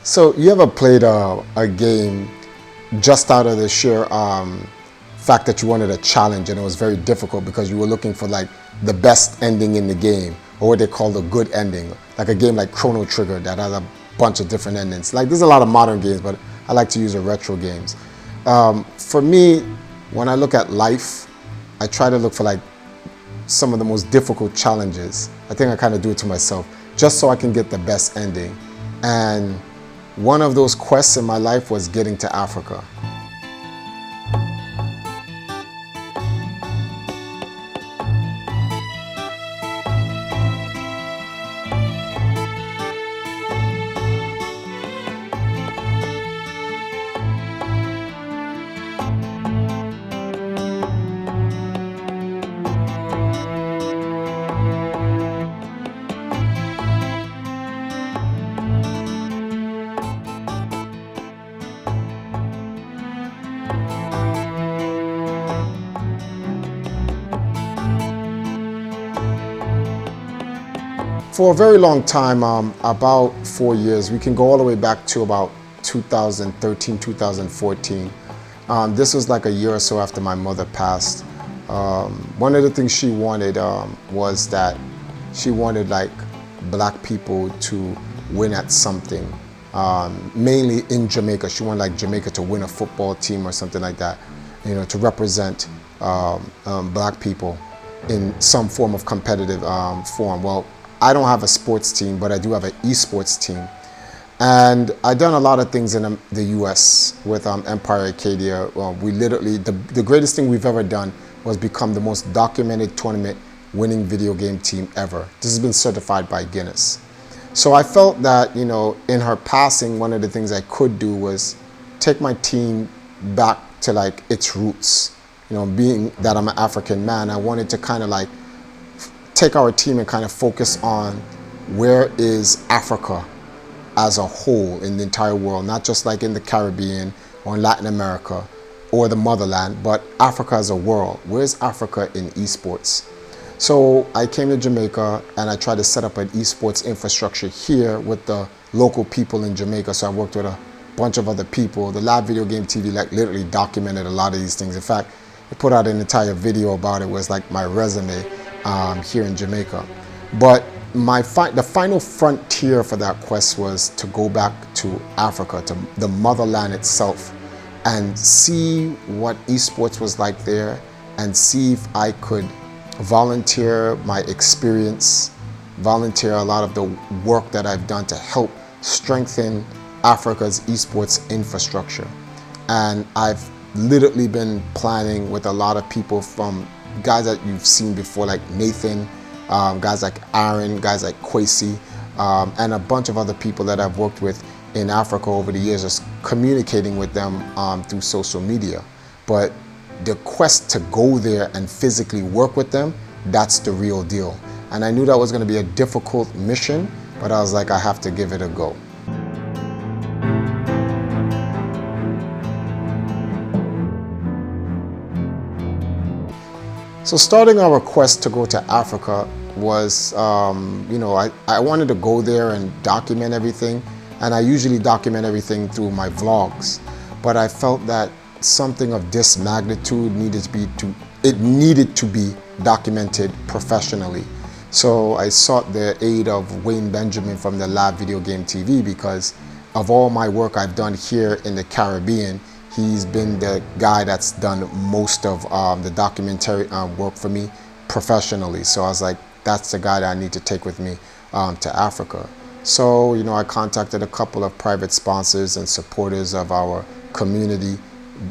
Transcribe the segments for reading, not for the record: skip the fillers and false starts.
So you ever played a game just out of the sheer fact that you wanted a challenge and it was very difficult because you were looking for like the best ending in the game, or what they call the good ending, like a game like Chrono Trigger that has a bunch of different endings. Like there's a lot of modern games, but I like to use the retro games. For me, when I look at life, I try to look for like some of the most difficult challenges. I think I kind of do it to myself just so I can get the best ending. And one of those quests in my life was getting to Africa. For a very long time, about 4 years, we can go all the way back to about 2013, 2014. This was like a year or so after my mother passed. One of the things she wanted was that she wanted like black people to win at something, mainly in Jamaica. She wanted like Jamaica to win a football team or something like that, you know, to represent black people in some form of competitive form. Well, I don't have a sports team, but I do have an esports team. And I've done a lot of things in the US with Empire Arcadia. We literally, the greatest thing we've ever done was become the most documented tournament winning video game team ever. This has been certified by Guinness. So I felt that, you know, in her passing, one of the things I could do was take my team back to like its roots. You know, being that I'm an African man, I wanted to kind of like take our team and kind of focus on where is Africa as a whole in the entire world, not just like in the Caribbean or in Latin America or the motherland, but Africa as a world. Where's Africa in esports? So I came to Jamaica and I tried to set up an esports infrastructure here with the local people in Jamaica. So I worked with a bunch of other people. The live video game TV like literally documented a lot of these things. In fact, I put out an entire video about it. It was like my resume here in Jamaica. But the final frontier for that quest was to go back to Africa, to the motherland itself, and see what esports was like there, and see if I could volunteer my experience, volunteer a lot of the work that I've done to help strengthen Africa's esports infrastructure. And I've literally been planning with a lot of people, from guys that you've seen before like Nathan, guys like Aaron, guys like Kwesi, and a bunch of other people that I've worked with in Africa over the years, just communicating with them through social media. But the quest to go there and physically work with them, that's the real deal. And I knew that was going to be a difficult mission, but I was like, I have to give it a go. So starting our quest to go to Africa was, you know, I wanted to go there and document everything. And I usually document everything through my vlogs. But I felt that something of this magnitude needed to be documented professionally. So I sought the aid of Wayne Benjamin from the Live Video Game TV, because of all my work I've done here in the Caribbean, he's been the guy that's done most of the documentary work for me professionally. So I was like, that's the guy that I need to take with me to Africa. So, you know, I contacted a couple of private sponsors and supporters of our community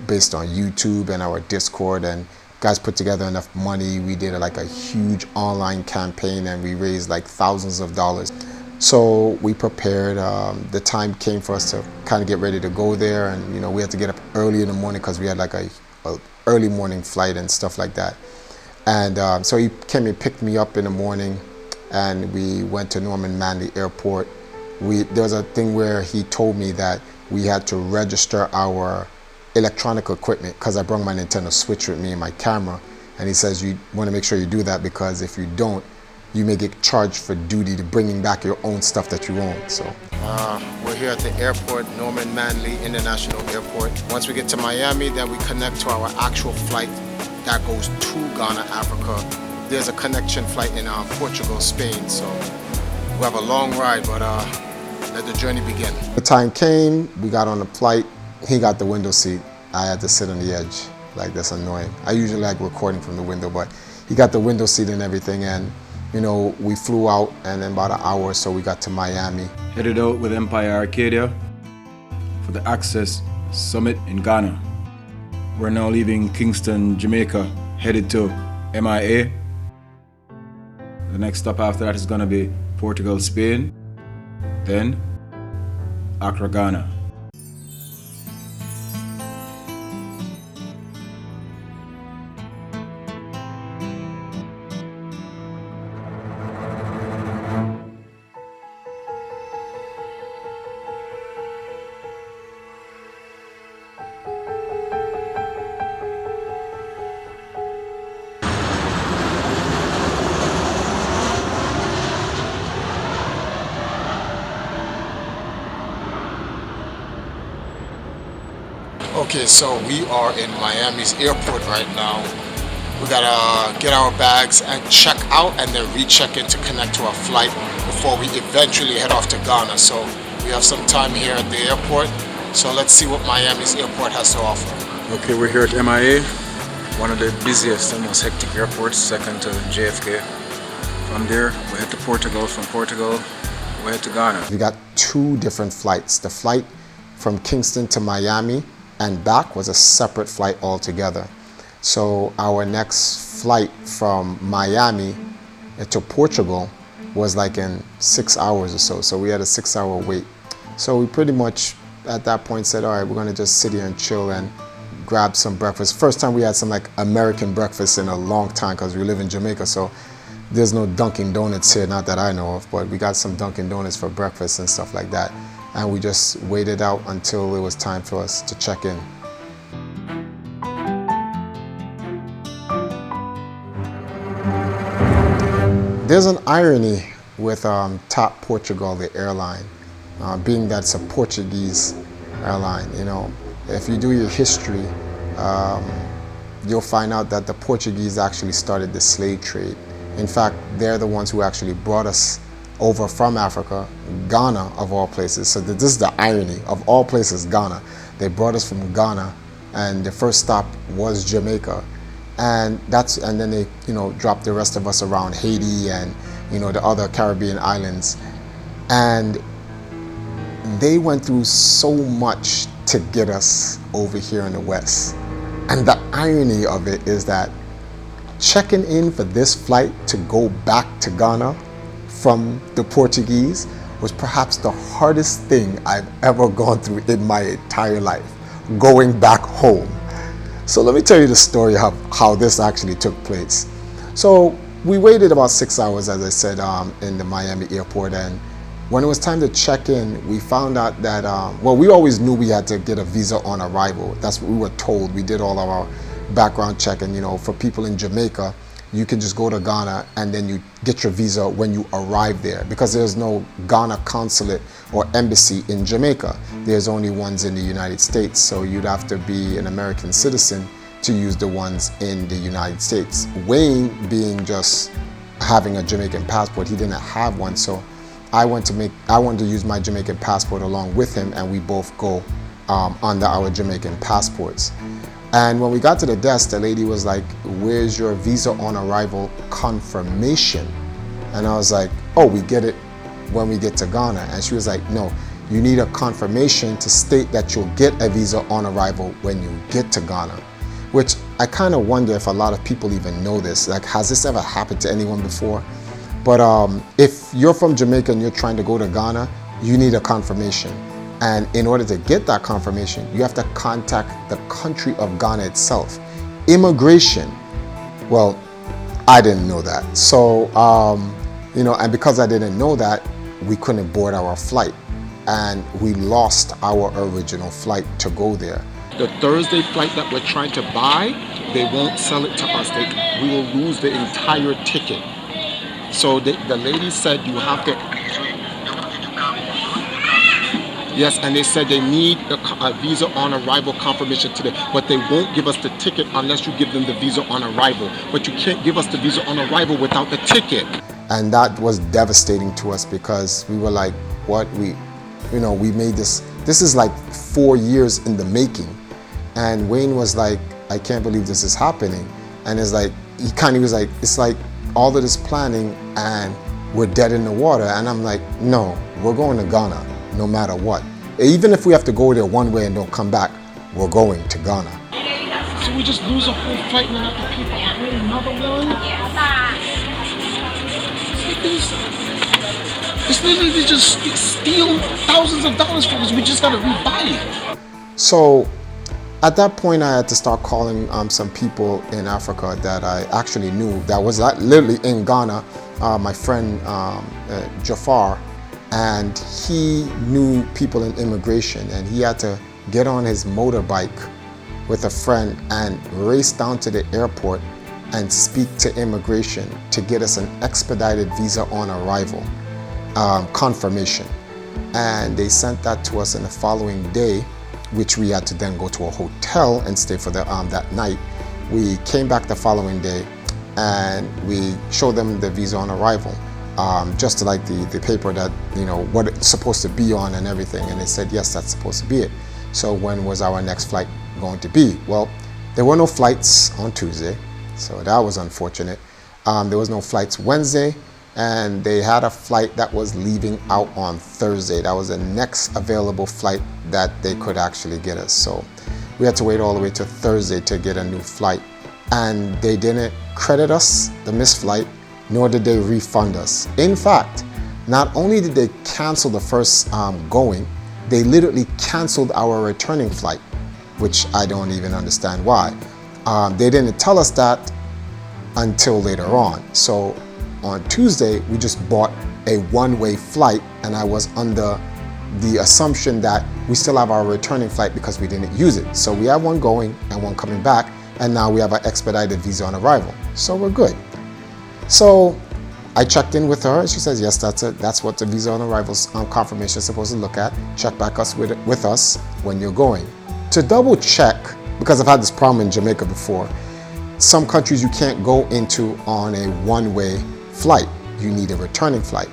based on YouTube and our Discord, and guys put together enough money. We did like a huge online campaign and we raised like thousands of dollars. So we prepared. The time came for us to kind of get ready to go there, and you know, we had to get up early in the morning because we had like a early morning flight and stuff like that. And so he came and picked me up in the morning, and we went to Norman Manley Airport. There was a thing where he told me that we had to register our electronic equipment, because I brought my Nintendo Switch with me and my camera, and he says you want to make sure you do that, because if you don't, you may get charged for duty to bringing back your own stuff that you own. So we're here at the airport, Norman Manley International Airport. Once we get to Miami, then we connect to our actual flight that goes to Ghana, Africa. There's a connection flight in Portugal, Spain. So we have a long ride, but let the journey begin. The time came, we got on the flight. He got the window seat. I had to sit on the edge. Like, that's annoying. I usually like recording from the window, but he got the window seat and everything. And, you know, we flew out, and in about an hour or so, we got to Miami. Headed out with Empire Arcadia for the Access Summit in Ghana. We're now leaving Kingston, Jamaica, headed to MIA. The next stop after that is going to be Portugal, Spain, then Accra, Ghana. Okay, so we are in Miami's airport right now. We gotta get our bags and check out and then recheck in to connect to our flight before we eventually head off to Ghana. So we have some time here at the airport. So let's see what Miami's airport has to offer. Okay, we're here at MIA, one of the busiest and most hectic airports, second to JFK. From there, we head to Portugal. From Portugal, we head to Ghana. We got two different flights. The flight from Kingston to Miami and back was a separate flight altogether. So our next flight from Miami to Portugal was like in 6 hours or so. So we had a 6-hour wait. So we pretty much at that point said, all right, we're gonna just sit here and chill and grab some breakfast. First time we had some like American breakfast in a long time because we live in Jamaica. So there's no Dunkin' Donuts here, not that I know of, but we got some Dunkin' Donuts for breakfast and stuff like that. And we just waited out until it was time for us to check in. There's an irony with TAP Portugal, the airline, being that it's a Portuguese airline. You know, if you do your history, you'll find out that the Portuguese actually started the slave trade. In fact, they're the ones who actually brought us over from Africa, Ghana of all places. So this is the irony of all places, Ghana. They brought us from Ghana, and the first stop was Jamaica, and then they, you know, dropped the rest of us around Haiti and, you know, the other Caribbean islands, and they went through so much to get us over here in the West. And the irony of it is that checking in for this flight to go back to Ghana from the Portuguese was perhaps the hardest thing I've ever gone through in my entire life, going back home. So let me tell you the story of how this actually took place. So we waited about 6 hours, as I said, in the Miami airport, and when it was time to check in, we found out that, well, we always knew we had to get a visa on arrival. That's what we were told. We did all of our background check, and, you know, for people in Jamaica, you can just go to Ghana and then you get your visa when you arrive there, because there's no Ghana consulate or embassy in Jamaica. There's only ones in the United States. So you'd have to be an American citizen to use the ones in the United States. Wayne, being just having a Jamaican passport, he didn't have one. So I wanted to use my Jamaican passport along with him, and we both go under our Jamaican passports. And when we got to the desk, the lady was like, "Where's your visa on arrival confirmation?" And I was like, "Oh, we get it when we get to Ghana." And she was like, "No, you need a confirmation to state that you'll get a visa on arrival when you get to Ghana." Which I kind of wonder if a lot of people even know this. Like, has this ever happened to anyone before? But if you're from Jamaica and you're trying to go to Ghana, you need a confirmation. And in order to get that confirmation, you have to contact the country of Ghana itself. Immigration, well, I didn't know that. So, you know, and because I didn't know that, we couldn't board our flight. And we lost our original flight to go there. The Thursday flight that we're trying to buy, they won't sell it to us. We will lose the entire ticket So the lady said you have to. Yes, and they said they need a visa on arrival confirmation today, but they won't give us the ticket unless you give them the visa on arrival. But you can't give us the visa on arrival without the ticket. And that was devastating to us because we were like, what? We made this. This is like 4 years in the making. And Wayne was like, I can't believe this is happening. And it's like, he was like, it's like all of this planning and we're dead in the water. And I'm like, no, we're going to Ghana no matter what. Even if we have to go there one way and don't come back, we're going to Ghana. So we just lose a whole flight and have to pay for a whole another one? It's literally just steal thousands of dollars from us. We just gotta rebuy it. So at that point, I had to start calling some people in Africa that I actually knew that was literally in Ghana. My friend Jafar, and he knew people in immigration, and he had to get on his motorbike with a friend and race down to the airport and speak to immigration to get us an expedited visa on arrival confirmation. And they sent that to us in the following day, which we had to then go to a hotel and stay for that night. We came back the following day and we showed them the visa on arrival, just to like the paper that, what it's supposed to be on and everything. And they said, yes, that's supposed to be it. So when was our next flight going to be? Well, there were no flights on Tuesday, so that was unfortunate. There was no flights Wednesday, and they had a flight that was leaving out on Thursday. That was the next available flight that they could actually get us. So we had to wait all the way to Thursday to get a new flight. And they didn't credit us the missed flight, nor did they refund us. In fact, not only did they cancel the first going, they literally canceled our returning flight, which I don't even understand why. They didn't tell us that until later on. So on Tuesday, we just bought a one-way flight, and I was under the assumption that we still have our returning flight because we didn't use it. So we have one going and one coming back, and now we have an expedited visa on arrival. So we're good. So I checked in with her, and she says, yes, that's what the visa on arrival's confirmation is supposed to look at. Check back with us when you're going. To double check, because I've had this problem in Jamaica before, some countries you can't go into on a one-way flight. You need a returning flight.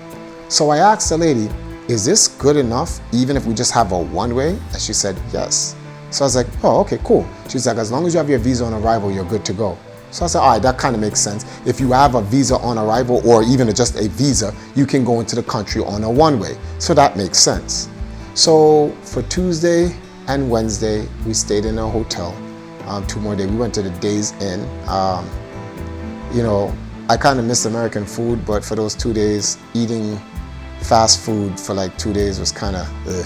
So I asked the lady, is this good enough even if we just have a one-way? And she said, yes. So I was like, oh, okay, cool. She's like, as long as you have your visa on arrival, you're good to go. So I said, all right, that kind of makes sense. If you have a visa on arrival or even just a visa, you can go into the country on a one-way. So that makes sense. So for Tuesday and Wednesday, we stayed in a hotel. 2 more days. We went to the Days Inn. I kind of miss American food, but for those 2 days, eating fast food for like 2 days was kind of ugh.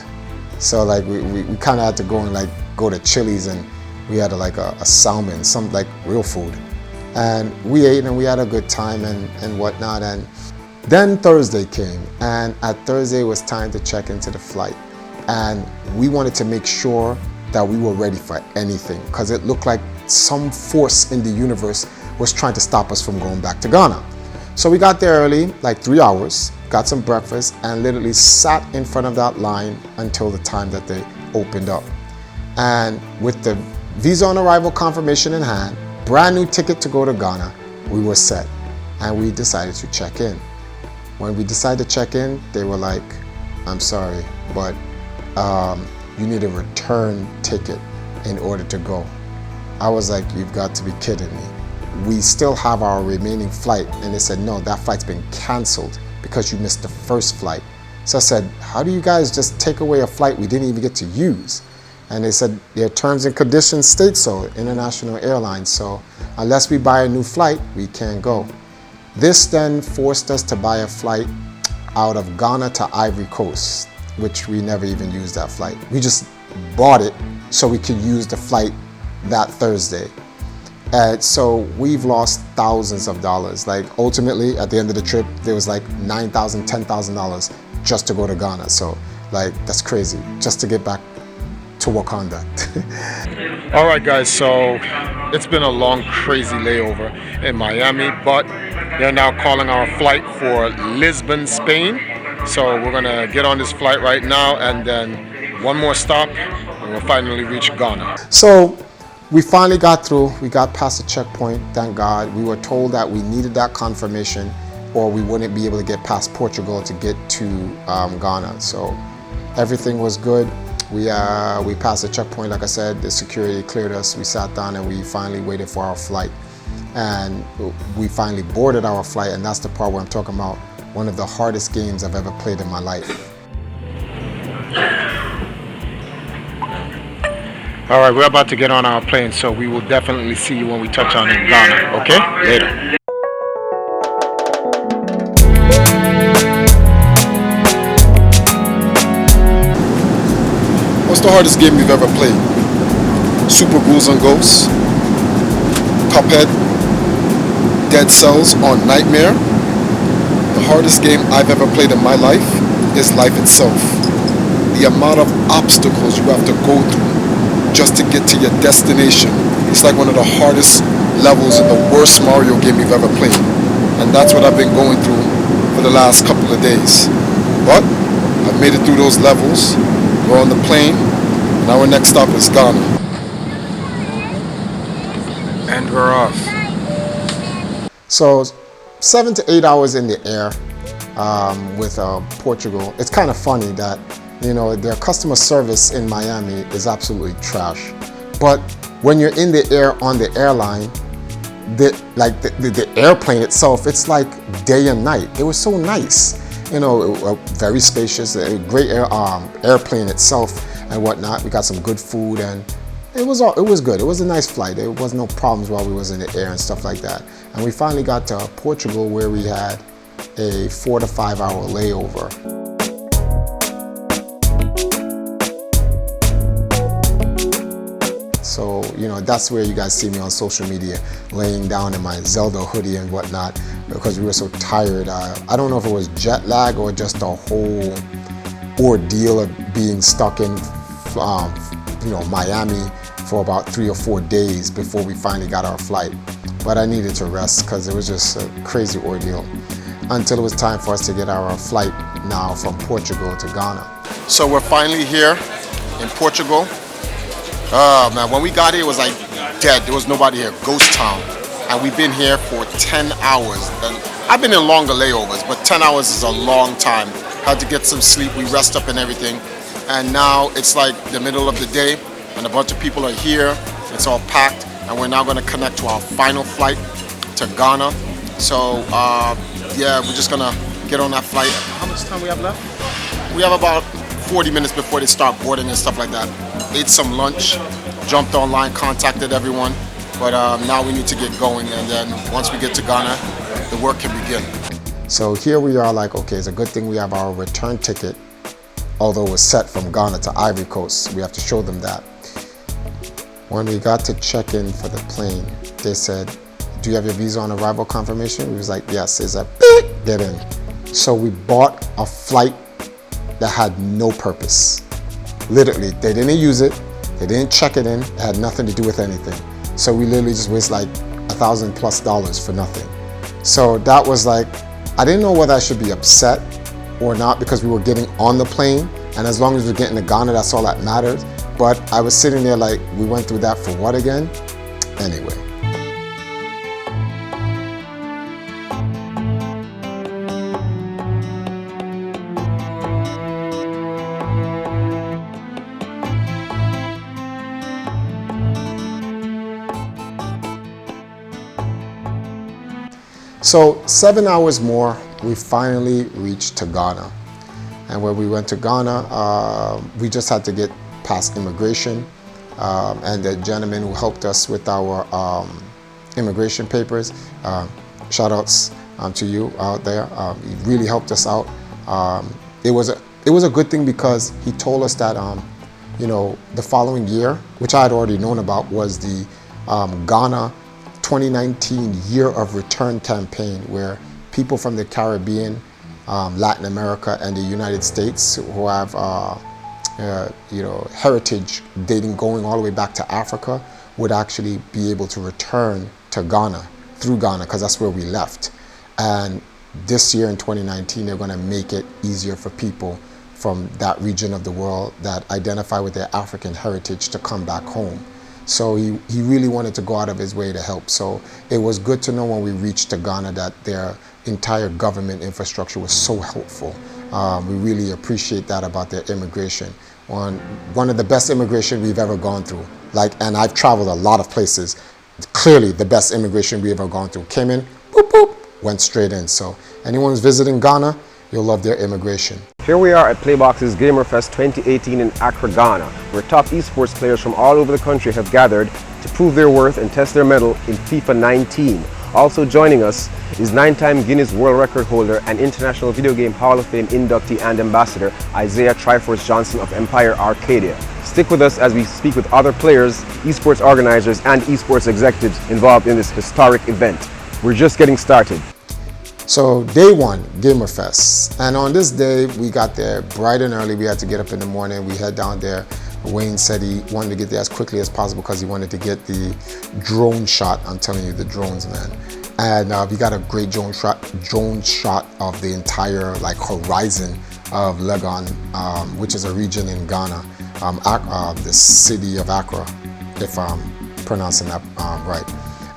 So like we kind of had to go and go to Chili's, and we had a salmon, some like real food. And we ate and we had a good time and whatnot. And then Thursday came, and at Thursday it was time to check into the flight. And we wanted to make sure that we were ready for anything, because it looked like some force in the universe was trying to stop us from going back to Ghana. So we got there early, like 3 hours, got some breakfast, and literally sat in front of that line until the time that they opened up. And with the visa on arrival confirmation in hand, brand new ticket to go to Ghana, we were set. And we decided to check in. When we decided to check in, they were like, I'm sorry, but you need a return ticket in order to go. I was like, you've got to be kidding me. We still have our remaining flight. And they said, no, that flight's been canceled because you missed the first flight. So I said, how do you guys just take away a flight we didn't even get to use? And they said, their terms and conditions state so, international airlines. So unless we buy a new flight, we can't go. This then forced us to buy a flight out of Ghana to Ivory Coast, which we never even used that flight. We just bought it so we could use the flight that Thursday. And so we've lost thousands of dollars. Like ultimately at the end of the trip, there was like $9,000, $10,000 just to go to Ghana. So like, that's crazy, just to get back to Wakanda. All right guys, so it's been a long, crazy layover in Miami, but They're now calling our flight for Lisbon, Spain. So we're gonna get on this flight right now, and then one more stop, and we'll finally reach Ghana. So we finally got through. We got past the checkpoint, thank God. We were told that we needed that confirmation or we wouldn't be able to get past Portugal to get to Ghana. So everything was good. We passed the checkpoint, like I said, the security cleared us. We sat down and we finally waited for our flight. And we finally boarded our flight, and that's the part where I'm talking about one of the hardest games I've ever played in my life. All right, we're about to get on our plane, so we will definitely see you when we touch on in Ghana, okay? Later. What's the hardest game you've ever played? Super Ghouls and Ghosts, Cuphead, Dead Cells, or Nightmare? The hardest game I've ever played in my life is life itself. The amount of obstacles you have to go through just to get to your destination. It's like one of the hardest levels in the worst Mario game you've ever played. And that's what I've been going through for the last couple of days. But I've made it through those levels. We're on the plane, and our next stop is Ghana. And we're off. So 7 to 8 hours in the air with Portugal. It's kind of funny that, you know, their customer service in Miami is absolutely trash. But when you're in the air on the airline, the airplane itself, it's like day and night. It was so nice. You know, very spacious, a great airplane itself and whatnot. We got some good food, and it was good. It was a nice flight. There was no problems while we was in the air and stuff like that. And we finally got to Portugal, where we had a 4 to 5 hour layover. So, you know, that's where you guys see me on social media, laying down in my Zelda hoodie and whatnot, because we were so tired. I don't know if it was jet lag or just the whole ordeal of being stuck in, you know, Miami for about 3 or 4 days before we finally got our flight. But I needed to rest because it was just a crazy ordeal until it was time for us to get our flight now from Portugal to Ghana. So we're finally here in Portugal. Man, when we got here, it was like dead. There was nobody here, ghost town. And we've been here for 10 hours. And I've been in longer layovers, but 10 hours is a long time. Had to get some sleep, we rest up and everything. And now it's like the middle of the day, and a bunch of people are here. It's all packed, and we're now gonna connect to our final flight to Ghana. So, yeah, we're just gonna get on that flight. How much time we have left? We have about 40 minutes before they start boarding and stuff like that. Ate some lunch, jumped online, contacted everyone, but now we need to get going, and then once we get to Ghana, the work can begin. So here we are, like, okay, it's a good thing we have our return ticket, although it was set from Ghana to Ivory Coast. We have to show them that. When we got to check in for the plane, they said, do you have your visa on arrival confirmation? We was like, yes. They said, get in. So we bought a flight that had no purpose. Literally, they didn't use it, they didn't check it in, it had nothing to do with anything. So we literally just wasted like $1,000+ for nothing. So that was like, I didn't know whether I should be upset or not, because we were getting on the plane, and as long as we're getting to Ghana, that's all that mattered. But I was sitting there like, we went through that for what again? Anyway. So 7 hours more, we finally reached to Ghana. And when we went to Ghana, we just had to get past immigration. And the gentleman who helped us with our immigration papers, shout outs to you out there. He really helped us out. It was a good thing, because he told us that, you know, the following year, which I had already known about, was the Ghana 2019 Year of Return campaign, where people from the Caribbean, Latin America, and the United States who have you know, heritage dating going all the way back to Africa would actually be able to return to Ghana through Ghana, because that's where we left. And this year in 2019, they're going to make it easier for people from that region of the world that identify with their African heritage to come back home. So he really wanted to go out of his way to help. So it was good to know when we reached to Ghana that their entire government infrastructure was so helpful. We really appreciate that about their immigration. One of the best immigration we've ever gone through. And I've traveled a lot of places. Clearly the best immigration we've ever gone through. Came in, boop, boop, went straight in. So anyone who's visiting Ghana, you'll love their immigration. Here we are at Playbox's Gamerfest 2018 in Accra, Ghana, where top esports players from all over the country have gathered to prove their worth and test their mettle in FIFA 19. Also joining us is 9-time Guinness World Record holder and International Video Game Hall of Fame inductee and ambassador Isaiah Triforce Johnson of Empire Arcadia. Stick with us as we speak with other players, esports organizers, and esports executives involved in this historic event. We're just getting started. So day one, Gamerfest. And on this day, we got there bright and early. We had to get up in the morning. We head down there. Wayne said he wanted to get there as quickly as possible because he wanted to get the drone shot. I'm telling you, the drones, man. And we got a great drone shot of the entire horizon of Legon, which is a region in Ghana, the city of Accra, if I'm pronouncing that right.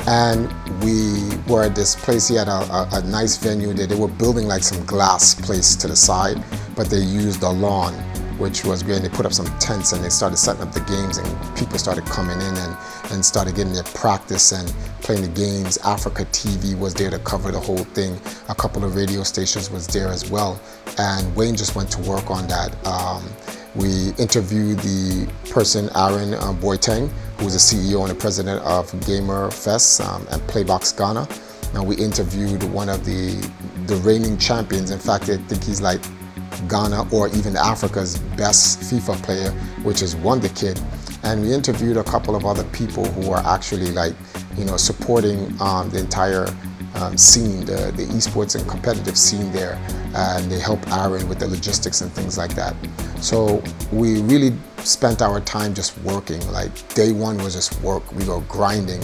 And we were at this place. He had a nice venue there. They were building some glass place to the side, but they used a lawn, which was great. They put up some tents and they started setting up the games, and people started coming in and started getting their practice and playing the games. Africa TV was there to cover the whole thing. A couple of radio stations was there as well. And Wayne just went to work on that. We interviewed the person, Aaron Boateng, who's the CEO and the president of Gamerfest and Playbox Ghana. Now we interviewed one of the reigning champions. In fact, I think he's Ghana or even Africa's best FIFA player, which is Wonder Kid. And we interviewed a couple of other people who are actually supporting the entire scene, the esports and competitive scene there, and they help Aaron with the logistics and things like that. So we really spent our time just working. Day one was just work. We were grinding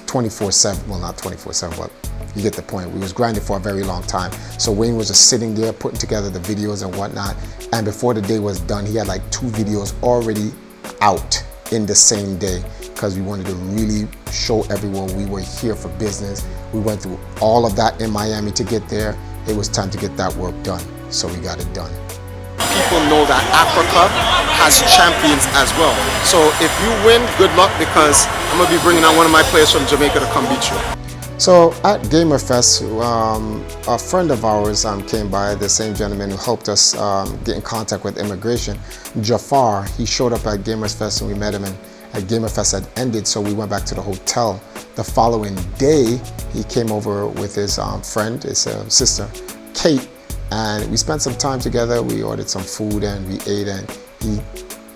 24/7. Well, not 24/7, but you get the point. We was grinding for a very long time. So Wayne was just sitting there putting together the videos and whatnot. And before the day was done, he had 2 videos already out in the same day, because we wanted to really show everyone we were here for business. We went through all of that in Miami to get there. It was time to get that work done. So we got it done. People know that Africa has champions as well. So if you win, good luck, because I'm going to be bringing out one of my players from Jamaica to come beat you. So at Gamerfest, a friend of ours came by, the same gentleman who helped us get in contact with immigration, Jafar. He showed up at Gamerfest and we met him, and at Gamerfest had ended, so we went back to the hotel. The following day, he came over with his friend, his sister, Kate, and we spent some time together. We ordered some food and we ate, and he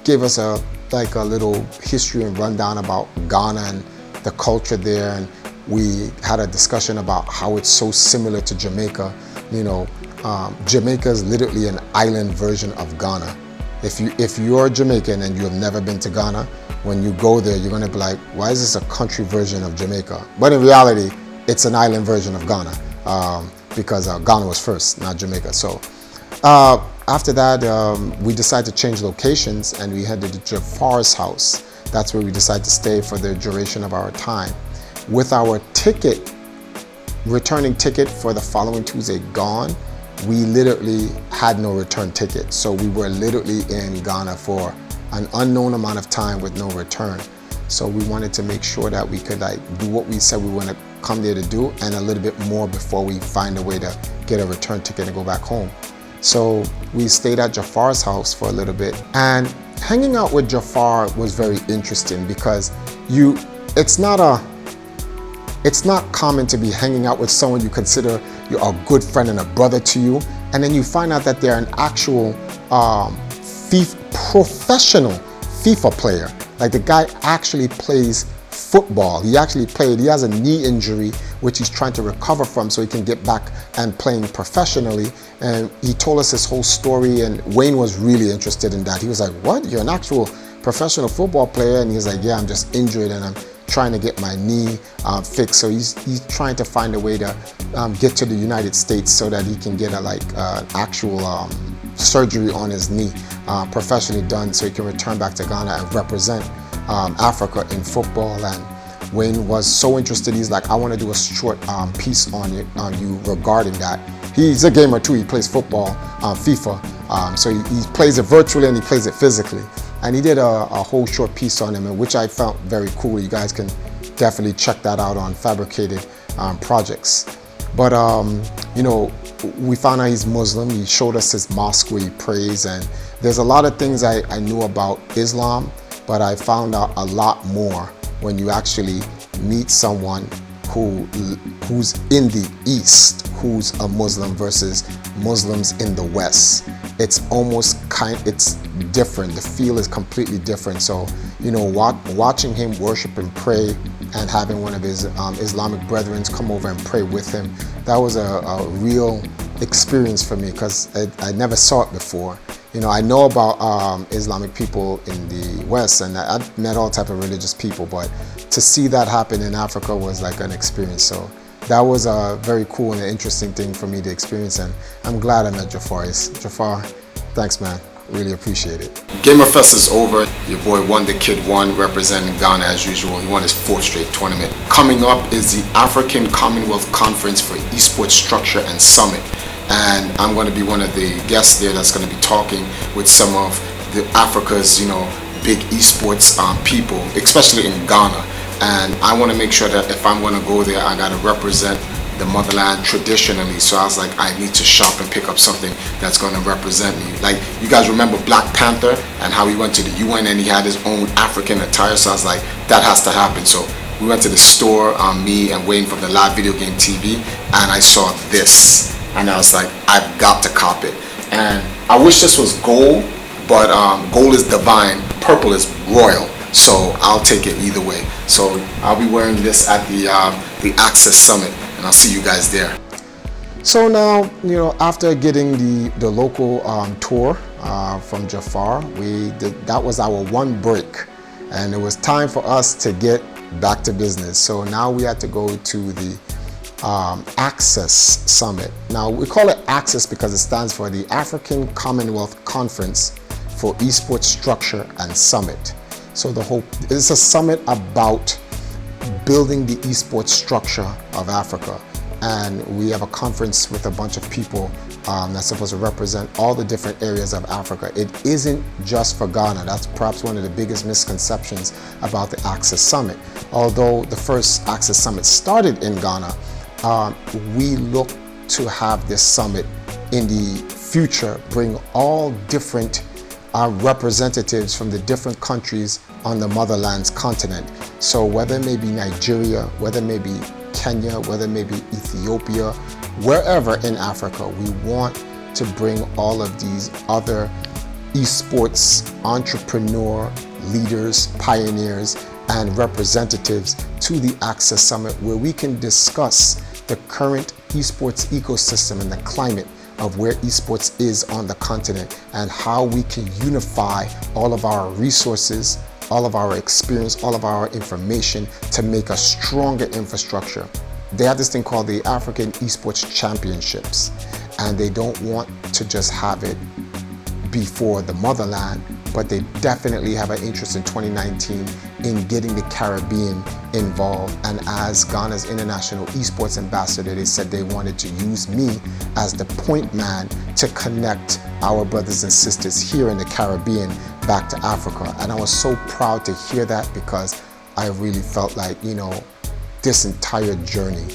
gave us a little history and rundown about Ghana and the culture there, and we had a discussion about how it's so similar to Jamaica. Jamaica is literally an island version of Ghana. If you're Jamaican and you have never been to Ghana, when you go there, you're gonna be like, why is this a country version of Jamaica? But in reality, it's an island version of Ghana, because Ghana was first, not Jamaica. So after that, we decided to change locations and we headed to Jafar's house. That's where we decided to stay for the duration of our time. With our returning ticket for the following Tuesday gone, we literally had no return ticket. So we were literally in Ghana for an unknown amount of time with no return. So we wanted to make sure that we could do what we said we want to come there to do, and a little bit more before we find a way to get a return ticket and go back home. So we stayed at Jafar's house for a little bit, and hanging out with Jafar was very interesting because it's not common to be hanging out with someone you consider a good friend and a brother to you, and then you find out that they're an actual professional FIFA player. The guy actually plays football. He has a knee injury which he's trying to recover from so he can get back and playing professionally. And he told us his whole story, and Wayne was really interested in that. He was like, what? You're an actual professional football player? And he was like, yeah, I'm just injured and I'm trying to get my knee fixed. So he's trying to find a way to get to the United States so that he can get a actual surgery on his knee, professionally done, so he can return back to Ghana and represent Africa in football. And Wayne was so interested. He's like, I want to do a short piece on you regarding that. He's a gamer too. He plays football, FIFA. So he plays it virtually and he plays it physically. And he did a whole short piece on him, which I found very cool. You guys can definitely check that out on Fabricated Projects. But you know, we found out he's Muslim. He showed us his mosque where he prays, and there's a lot of things I knew about Islam, but I found out a lot more when you actually meet someone who's in the East, who's a Muslim versus Muslims in the West. It's it's different. The feel is completely different. So, you know, watching him worship and pray and having one of his Islamic brethren come over and pray with him, that was a real experience for me, because I never saw it before. You know, I know about Islamic people in the West, and I've met all type of religious people, but to see that happen in Africa was like an experience. So that was a very cool and interesting thing for me to experience, and I'm glad I met Jafar. Jafar, thanks, man. Really appreciate it. Gamerfest is over. Your boy won, the kid won, representing Ghana as usual. He won his 4th straight tournament. Coming up is the African Commonwealth Conference for Esports Structure and Summit. And I'm going to be one of the guests there that's going to be talking with some of the Africa's, you know, big esports people, especially in Ghana. And I want to make sure that if I'm going to go there, I got to represent the motherland traditionally. So I was like, I need to shop and pick up something that's going to represent me. Like, you guys remember Black Panther and how he went to the UN and he had his own African attire. So I was like, that has to happen. So we went to the store, me and Wayne from the Live Video Game TV, and I saw this. And I was like, I've got to cop it. And I wish this was gold, but gold is divine, purple is royal. So I'll take it either way. So I'll be wearing this at the Access Summit, and I'll see you guys there. So now, you know, after getting the local tour from Jafar, that was our one break, and it was time for us to get back to business. So now we had to go to the Access Summit. Now we call it Access because it stands for the African Commonwealth Conference for Esports Structure and Summit. So it's a summit about building the esports structure of Africa, and we have a conference with a bunch of people that's supposed to represent all the different areas of Africa. It isn't just for Ghana. That's perhaps one of the biggest misconceptions about the Access Summit. Although the first Access Summit started in Ghana, we look to have this summit in the future bring all different representatives from the different countries on the motherland's continent. So whether it may be Nigeria, whether it may be Kenya, whether it may be Ethiopia, wherever in Africa, we want to bring all of these other esports entrepreneur leaders, pioneers, and representatives to the Access Summit, where we can discuss the current esports ecosystem and the climate of where esports is on the continent, and how we can unify all of our resources, all of our experience, all of our information to make a stronger infrastructure. They have this thing called the African Esports Championships, and they don't want to just have it before the motherland, but they definitely have an interest in 2019 in getting the Caribbean involved. And as Ghana's international esports ambassador, they said they wanted to use me as the point man to connect our brothers and sisters here in the Caribbean back to Africa. And I was so proud to hear that, because I really felt like, you know, this entire journey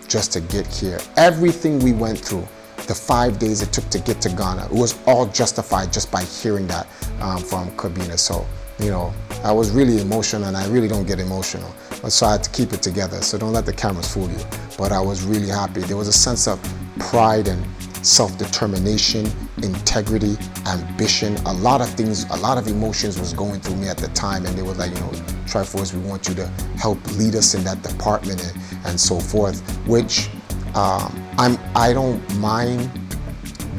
just to get here, everything we went through, the 5 days it took to get to Ghana, it was all justified just by hearing that from Kabina. So, you know, I was really emotional, and I really don't get emotional, so I had to keep it together. So don't let the cameras fool you. But I was really happy. There was a sense of pride and self-determination, integrity, ambition, a lot of things, a lot of emotions was going through me at the time, and they were like, you know, Triforce, we want you to help lead us in that department and so forth, which I don't mind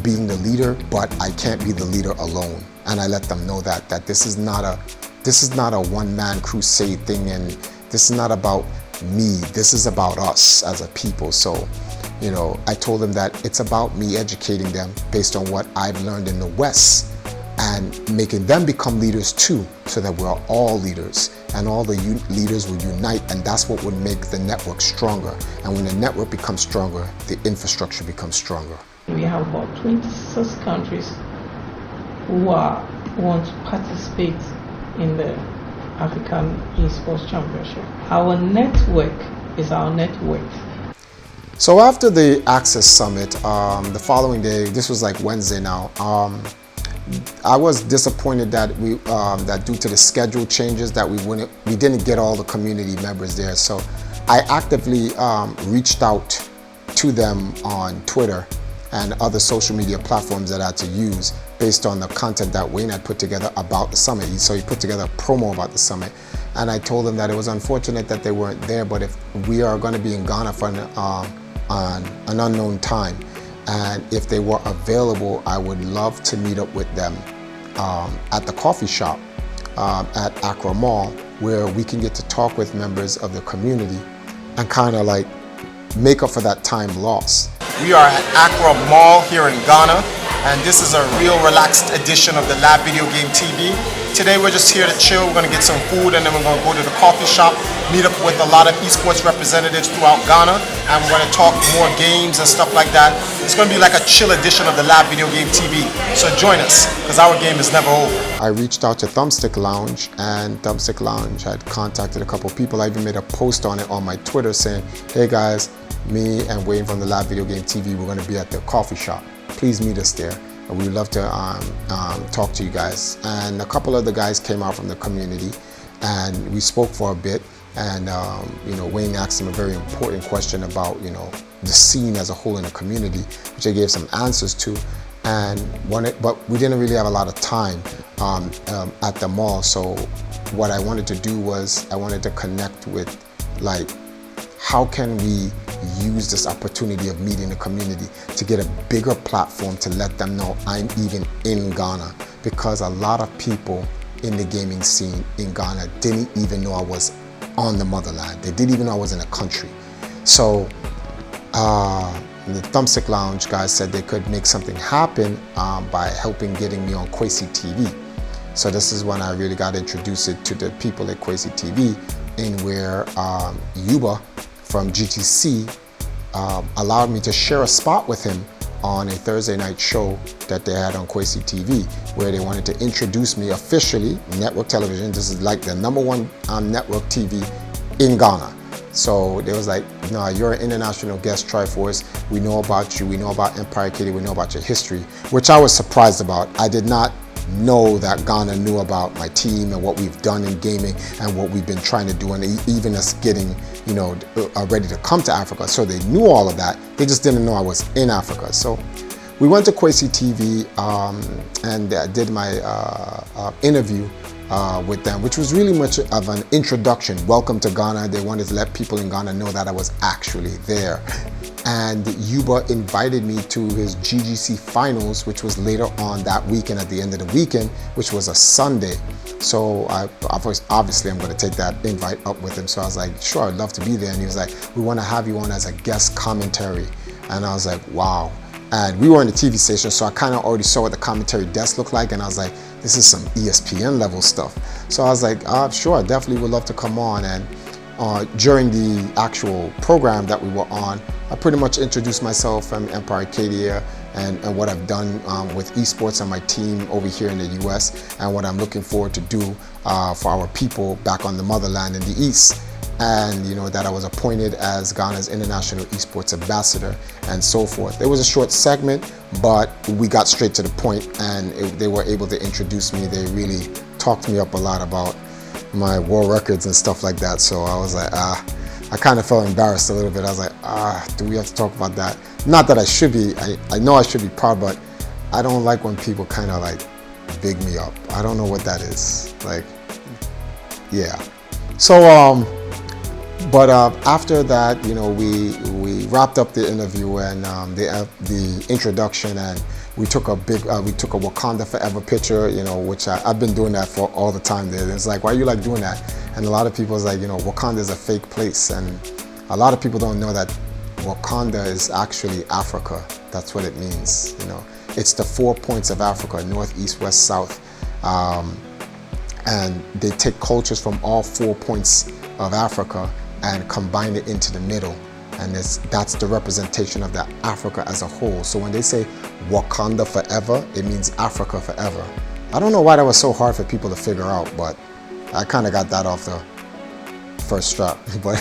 being the leader, but I can't be the leader alone. And I let them know that this is not a one-man crusade thing, and this is not about me. This is about us as a people. So, you know, I told them that it's about me educating them based on what I've learned in the West and making them become leaders too, so that we're all leaders and all the leaders will unite, and that's what would make the network stronger. And when the network becomes stronger, the infrastructure becomes stronger. We have about 26 countries who want to participate in the African Esports Championship. Our network is our network. So after the Access Summit, the following day, this was like Wednesday now, I was disappointed that that due to the schedule changes that we didn't get all the community members there. So I actively reached out to them on Twitter and other social media platforms that I had to use based on the content that Wayne had put together about the summit. So he put together a promo about the summit, and I told them that it was unfortunate that they weren't there, but if we are going to be in Ghana for an unknown time, and if they were available, I would love to meet up with them at the coffee shop at Accra Mall, where we can get to talk with members of the community and kind of like make up for that time lost. We are at Accra Mall here in Ghana, and this is a real relaxed edition of the Lab Video Game TV. Today we're just here to chill. We're going to get some food, and then we're going to go to the coffee shop, meet up with a lot of esports representatives throughout Ghana, and we're going to talk more games and stuff like that. It's going to be like a chill edition of the Lab Video Game TV. So join us, because our game is never over. I reached out to Thumbstick Lounge, and Thumbstick Lounge had contacted a couple people. I even made a post on it on my Twitter saying, hey guys, me and Wayne from the Lab Video Game TV, we're going to be at the coffee shop. Please meet us there. And we'd love to talk to you guys. And a couple of the guys came out from the community, and we spoke for a bit. And you know, Wayne asked him a very important question about, you know, the scene as a whole in the community, which I gave some answers to. And but we didn't really have a lot of time at the mall. So what I wanted to do was I wanted to connect with, like, how can we use this opportunity of meeting the community to get a bigger platform to let them know I'm even in Ghana, because a lot of people in the gaming scene in Ghana didn't even know I was on the motherland. They didn't even know I was in a country. So the Thumbstick Lounge guys said they could make something happen by helping getting me on Kwesi TV. So this is when I really got introduced to the people at Kwesi TV, in where Yuba from GTC allowed me to share a spot with him on a Thursday night show that they had on Kwesi TV, where they wanted to introduce me officially, network television. This is like the #1 network TV in Ghana. So they was like, no, you're an international guest, Triforce. We know about you. We know about Empire Arcadia. We know about your history, which I was surprised about. I did not know that Ghana knew about my team and what we've done in gaming and what we've been trying to do, and even us getting, you know, ready to come to Africa. So they knew all of that. They just didn't know I was in Africa. So we went to Kwesi TV and did my interview with them, which was really much of an introduction. Welcome to Ghana. They wanted to let people in Ghana know that I was actually there. And Yuba invited me to his GGC finals, which was later on that weekend, at the end of the weekend, which was a Sunday. So obviously I'm going to take that invite up with him. So I was like, sure, I'd love to be there. And he was like, we want to have you on as a guest commentary. And I was like, wow. And we were in the TV station, so I kind of already saw what the commentary desk looked like. And I was like, this is some ESPN level stuff. So I was like, sure, I definitely would love to come on. And during the actual program that we were on, I pretty much introduced myself from Empire Arcadia and what I've done with esports and my team over here in the US, and what I'm looking forward to do for our people back on the motherland in the East. And you know, that I was appointed as Ghana's International Esports Ambassador and so forth. It was a short segment, but we got straight to the point, and they were able to introduce me. They really talked me up a lot about my world records and stuff like that. So I was like, I kind of felt embarrassed a little bit. I was like, do we have to talk about that? Not that I should be, I know I should be proud, but I don't like when people kind of like big me up. I don't know what that is. Like, yeah. So, but after that, you know, we wrapped up the interview and the introduction, and we took a Wakanda Forever picture, you know, which I've been doing that for all the time there. It's like, why are you like doing that? And a lot of people is like, you know, Wakanda is a fake place, and a lot of people don't know that Wakanda is actually Africa. That's what it means, you know. It's the 4 points of Africa, north, east, west, south. And they take cultures from all 4 points of Africa and combine it into the middle. And that's the representation of that Africa as a whole. So when they say Wakanda forever, it means Africa forever. I don't know why that was so hard for people to figure out, but I kind of got that off the first strap. But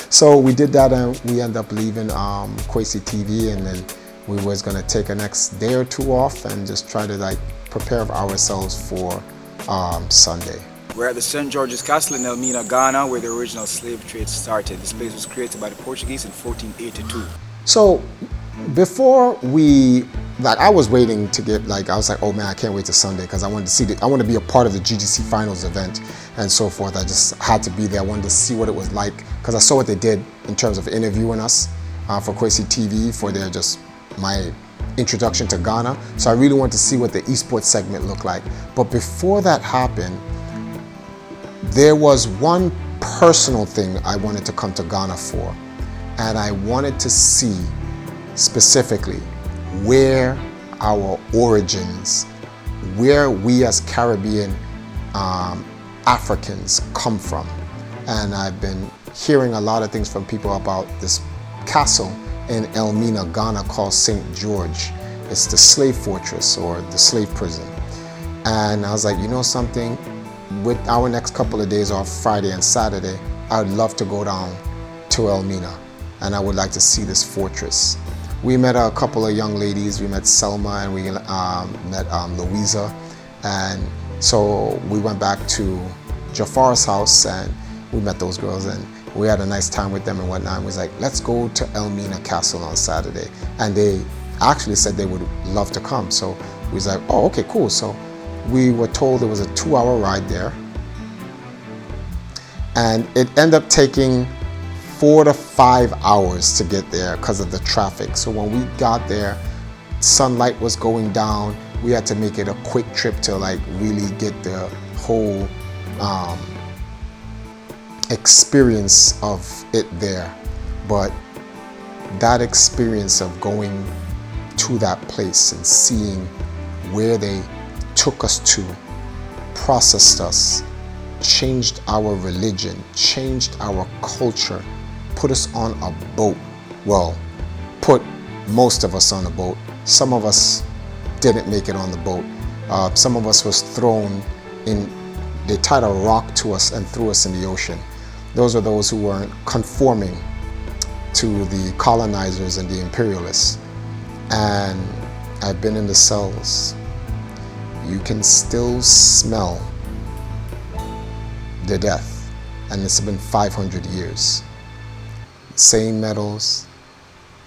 so we did that, and we ended up leaving Kwesi TV, and then we was gonna take a next day or two off and just try to like prepare ourselves for Sunday. We're at the St. George's Castle in Elmina, Ghana, where the original slave trade started. This place was created by the Portuguese in 1482. So before we, like, I was waiting to get, like, I was like, oh man, I can't wait till Sunday, because I wanted to see I want to be a part of the GGC finals event and so forth. I just had to be there. I wanted to see what it was like, because I saw what they did in terms of interviewing us for Kwesi TV for their my introduction to Ghana. So I really wanted to see what the esports segment looked like. But before that happened, there was one personal thing I wanted to come to Ghana for, and I wanted to see specifically where our origins, where we as Caribbean Africans come from. And I've been hearing a lot of things from people about this castle in Elmina, Ghana, called St. George. It's the slave fortress, or the slave prison. And I was like, you know something? With our next couple of days off, Friday and Saturday, I would love to go down to Elmina, and I would like to see this fortress. We met a couple of young ladies. We met Selma, and we met Louisa. And so we went back to Jafar's house, and we met those girls, and we had a nice time with them and whatnot. And we was like, let's go to Elmina Castle on Saturday. And they actually said they would love to come. So we was like, oh, okay, cool. So we were told it was a 2-hour ride there. And it ended up taking 4 to 5 hours to get there because of the traffic. So when we got there, sunlight was going down. We had to make it a quick trip to like really get the whole experience of it there. But that experience of going to that place and seeing where they took us to, processed us, changed our religion, changed our culture, put us on a boat. Well, put most of us on a boat. Some of us didn't make it on the boat. Some of us was thrown in, they tied a rock to us and threw us in the ocean. Those are those who weren't conforming to the colonizers and the imperialists. And I've been in the cells. You can still smell the death, and it's been 500 years. Same metals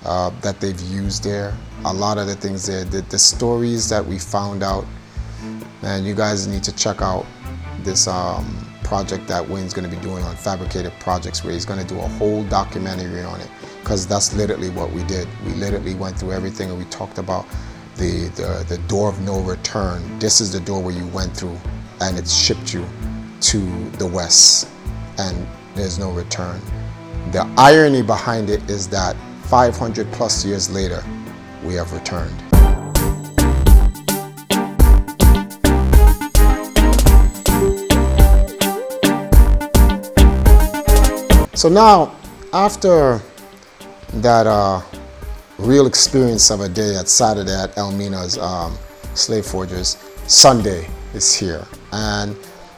that they've used there, a lot of the things there, the stories that we found out. Man, you guys need to check out this project that Wayne's going to be doing on Fabricated Projects, where he's going to do a whole documentary on it, because that's literally what we did. We literally went through everything, and we talked about the door of no return. This is the door where you went through, and it shipped you to the west, and there's no return. The irony behind it is that 500 plus years later, we have returned. So now, after that real experience of a day at Saturday at Elmina's Slave Forgers, Sunday is here. And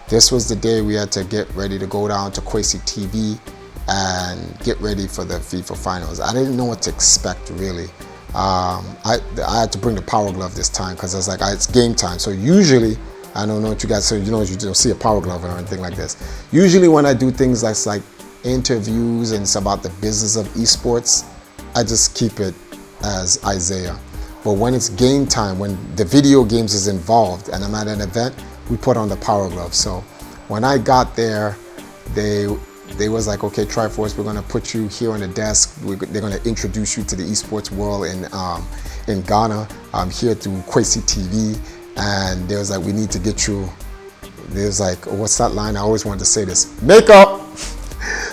this was the day we had to get ready to go down to Kwesi TV and get ready for the FIFA finals. I didn't know what to expect, really. I had to bring the power glove this time, because I was like, it's game time. So usually, I don't know what you guys, so you know, you don't see a power glove or anything like this. Usually when I do things like interviews and it's about the business of esports, I just keep it as Isaiah. But when it's game time, when the video games is involved and I'm at an event, we put on the power glove. So when I got there, they was like, okay, Triforce, we're gonna put you here on the desk. They're gonna introduce you to the esports world in Ghana. I'm here through Kwesi TV, and they was like, we need to get you there's like, what's that line? I always wanted to say this, makeup.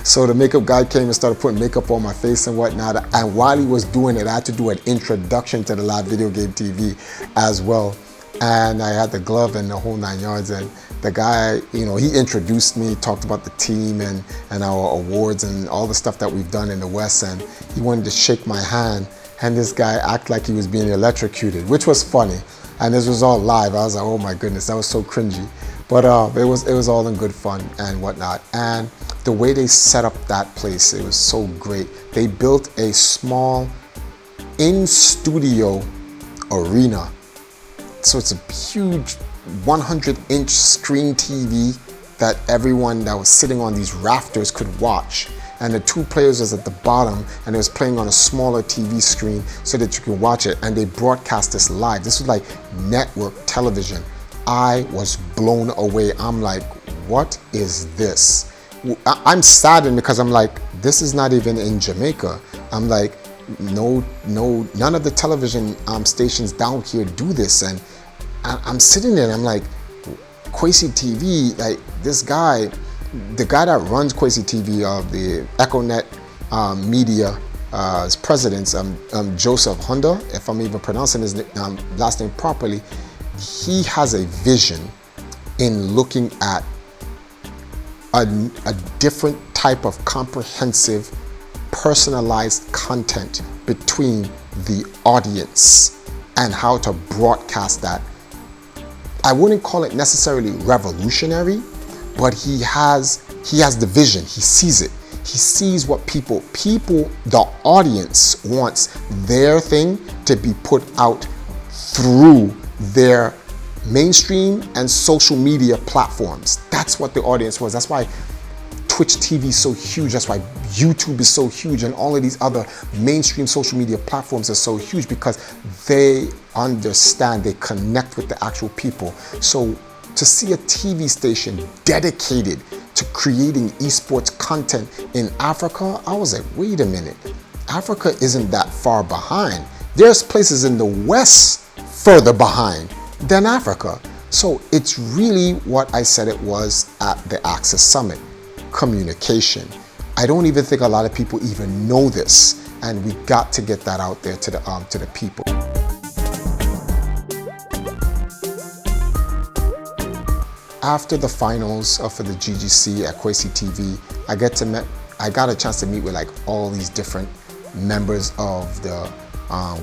So the makeup guy came and started putting makeup on my face and whatnot. And while he was doing it, I had to do an introduction to the live video game TV as well. And I had the glove and the whole 9 yards. And the guy, you know, he introduced me, talked about the team and our awards and all the stuff that we've done in the West. And he wanted to shake my hand. And this guy acted like he was being electrocuted, which was funny. And this was all live. I was like, oh my goodness, that was so cringy. But it was all in good fun and whatnot. And the way they set up that place, it was so great. They built a small in-studio arena. So it's a huge 100-inch screen TV that everyone that was sitting on these rafters could watch. And the two players was at the bottom, and it was playing on a smaller TV screen so that you could watch it. And they broadcast this live. This was like network television. I was blown away. I'm like, what is this? I'm saddened because I'm like, this is not even in Jamaica. I'm like, no, none of the television stations down here do this. And I'm sitting there and I'm like, Kwesi TV, like this guy, the guy that runs Kwesi TV of the EchoNet Media president, Joseph Honda, if I'm even pronouncing his last name properly, he has a vision in looking at a different type of comprehensive, personalized content between the audience and how to broadcast that. I wouldn't call it necessarily revolutionary, but he has the vision. He sees it. He sees what the audience wants their thing to be put out through their mainstream and social media platforms. That's what the audience was. That's why Twitch TV is so huge. That's why YouTube is so huge, and all of these other mainstream social media platforms are so huge, because they understand, they connect with the actual people. So to see a TV station dedicated to creating esports content in Africa, I was like, wait a minute, Africa isn't that far behind. There's places in the West further behind than Africa. So it's really what I said it was at the Access Summit, communication. I don't even think a lot of people even know this, and we got to get that out there to the people. After the finals for the GGC at Kwesi TV, I got a chance to meet with like all these different members of the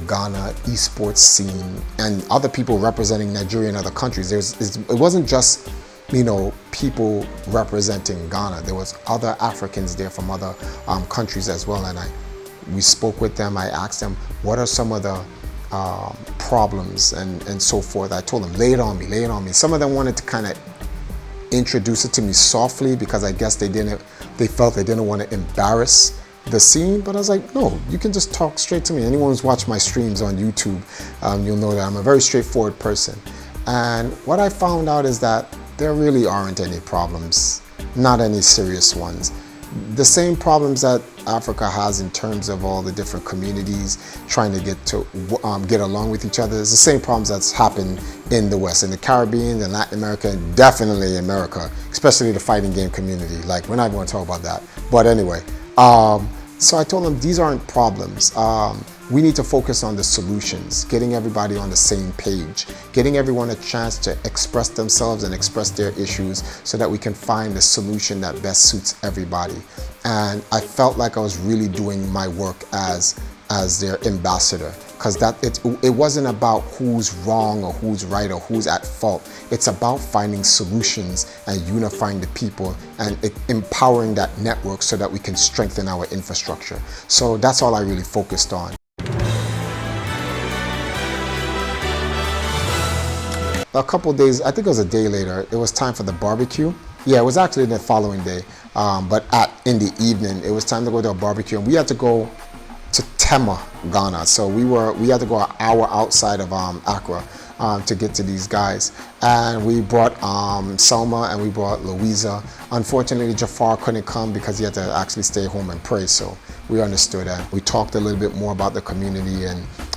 Ghana esports scene and other people representing Nigeria and other countries. It wasn't just, you know, people representing Ghana. There was other Africans there from other countries as well, and we spoke with them. I asked them, what are some of the problems and so forth. I told them, lay it on me. Some of them wanted to kind of introduce it to me softly, because I guess they felt they didn't want to embarrass the scene. But I was like, no, you can just talk straight to me. Anyone who's watched my streams on YouTube, you'll know that I'm a very straightforward person. And what I found out is that there really aren't any problems, not any serious ones. The same problems that Africa has in terms of all the different communities trying to get along with each other is the same problems that's happened in the West, in the Caribbean, in Latin America, and definitely America, especially the fighting game community. Like, we're not going to talk about that. But anyway, so I told them these aren't problems. We need to focus on the solutions, getting everybody on the same page, getting everyone a chance to express themselves and express their issues so that we can find the solution that best suits everybody. And I felt like I was really doing my work as their ambassador, because it wasn't about who's wrong or who's right or who's at fault. It's about finding solutions and unifying the people and empowering that network so that we can strengthen our infrastructure. So that's all I really focused on. A couple of days, I think it was a day later, it was time for the barbecue. Yeah, it was actually the following day, but in the evening, it was time to go to a barbecue, and we had to go to Tema, Ghana. So we had to go an hour outside of Accra to get to these guys. And we brought Selma and we brought Louisa. Unfortunately, Jafar couldn't come because he had to actually stay home and pray. So we understood that. We talked a little bit more about the community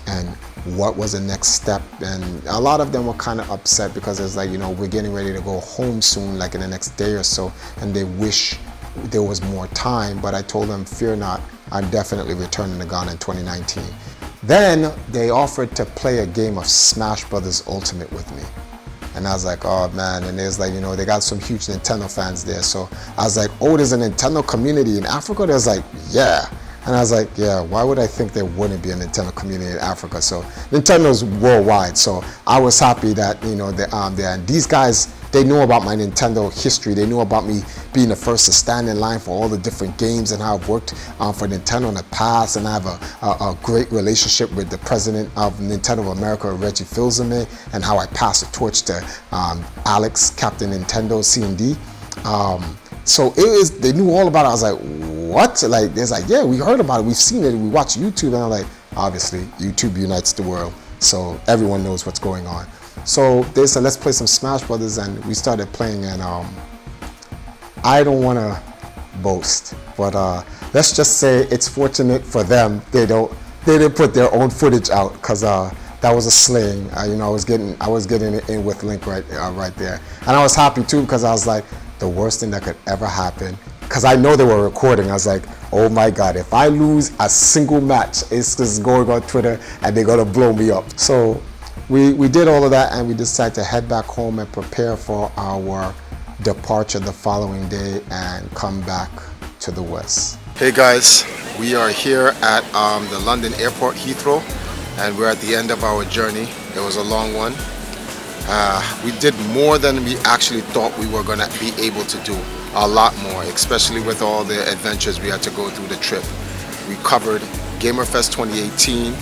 and what was the next step. And a lot of them were kind of upset because it's like, you know, we're getting ready to go home soon, like in the next day or so, and they wish there was more time. But I told them, fear not, I'm definitely returning to Ghana in 2019. Then they offered to play a game of Smash Brothers Ultimate with me. And I was like, oh man, and there's like, you know, they got some huge Nintendo fans there. So I was like, oh, there's a Nintendo community in Africa? There's like, yeah. And I was like, yeah, why would I think there wouldn't be a Nintendo community in Africa? So Nintendo's worldwide. So I was happy that, you know, there. And these guys, they know about my Nintendo history. They knew about me being the first to stand in line for all the different games and how I've worked for Nintendo in the past. And I have a great relationship with the president of Nintendo of America, Reggie Fils-Aimé, and how I passed the torch to Alex, Captain Nintendo, C&D. So they knew all about it. I was like, what? Like, there's like, yeah, we heard about it. We've seen it. We watch YouTube. And I'm like, obviously, YouTube unites the world. So everyone knows what's going on. So they said, let's play some Smash Brothers. And we started playing. And I don't want to boast, but let's just say it's fortunate for them. They didn't put their own footage out, because that was a slaying. You know, I was getting it in with Link right there. And I was happy too, because I was like, the worst thing that could ever happen, because I know they were recording. I was like, oh my God, if I lose a single match, it's just going on Twitter and they're gonna blow me up. So we did all of that, and we decided to head back home and prepare for our departure the following day and come back to the West. Hey guys, we are here at the London Airport, Heathrow, and we're at the end of our journey. It was a long one. We did more than we actually thought we were going to be able to do. A lot more, especially with all the adventures we had to go through the trip. We covered Gamerfest 2018.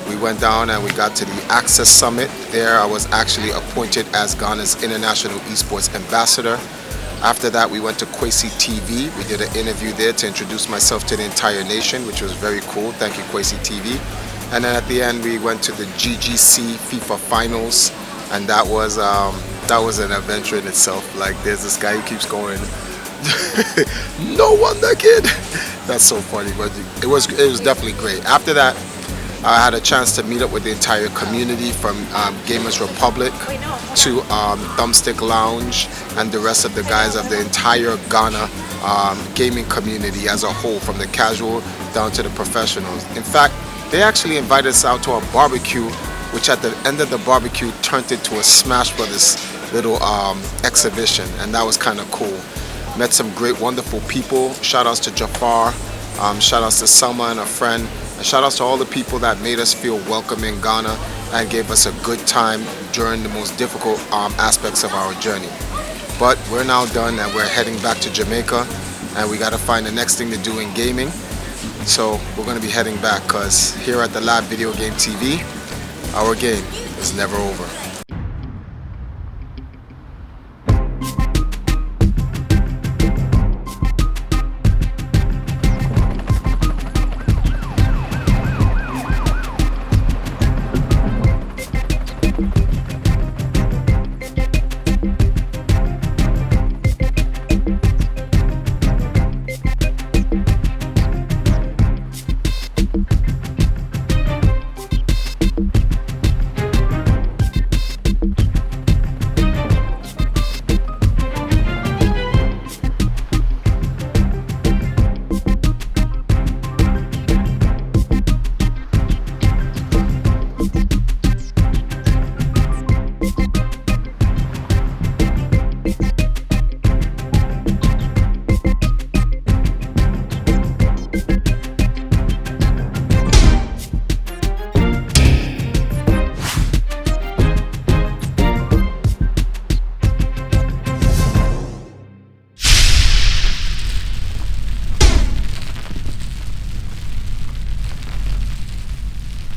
We went down and we got to the Access Summit. There I was actually appointed as Ghana's International Esports Ambassador. After that, we went to Kwesi TV. We did an interview there to introduce myself to the entire nation, which was very cool. Thank you, Kwesi TV. And then at the end, we went to the GGC FIFA Finals. And that was an adventure in itself. Like, there's this guy who keeps going, no wonder, kid. That's so funny, but it was definitely great. After that, I had a chance to meet up with the entire community, from Gamers Republic to Thumbstick Lounge and the rest of the guys of the entire Ghana gaming community as a whole, from the casual down to the professionals. In fact, they actually invited us out to a barbecue, which at the end of the barbecue turned into a Smash Brothers little exhibition, and that was kind of cool. Met some great, wonderful people. Shout outs to Jafar, shout outs to Selma and a friend, and shout outs to all the people that made us feel welcome in Ghana and gave us a good time during the most difficult aspects of our journey. But we're now done, and we're heading back to Jamaica, and we got to find the next thing to do in gaming. So we're going to be heading back, because here at the Lab Video Game TV, our game is never over.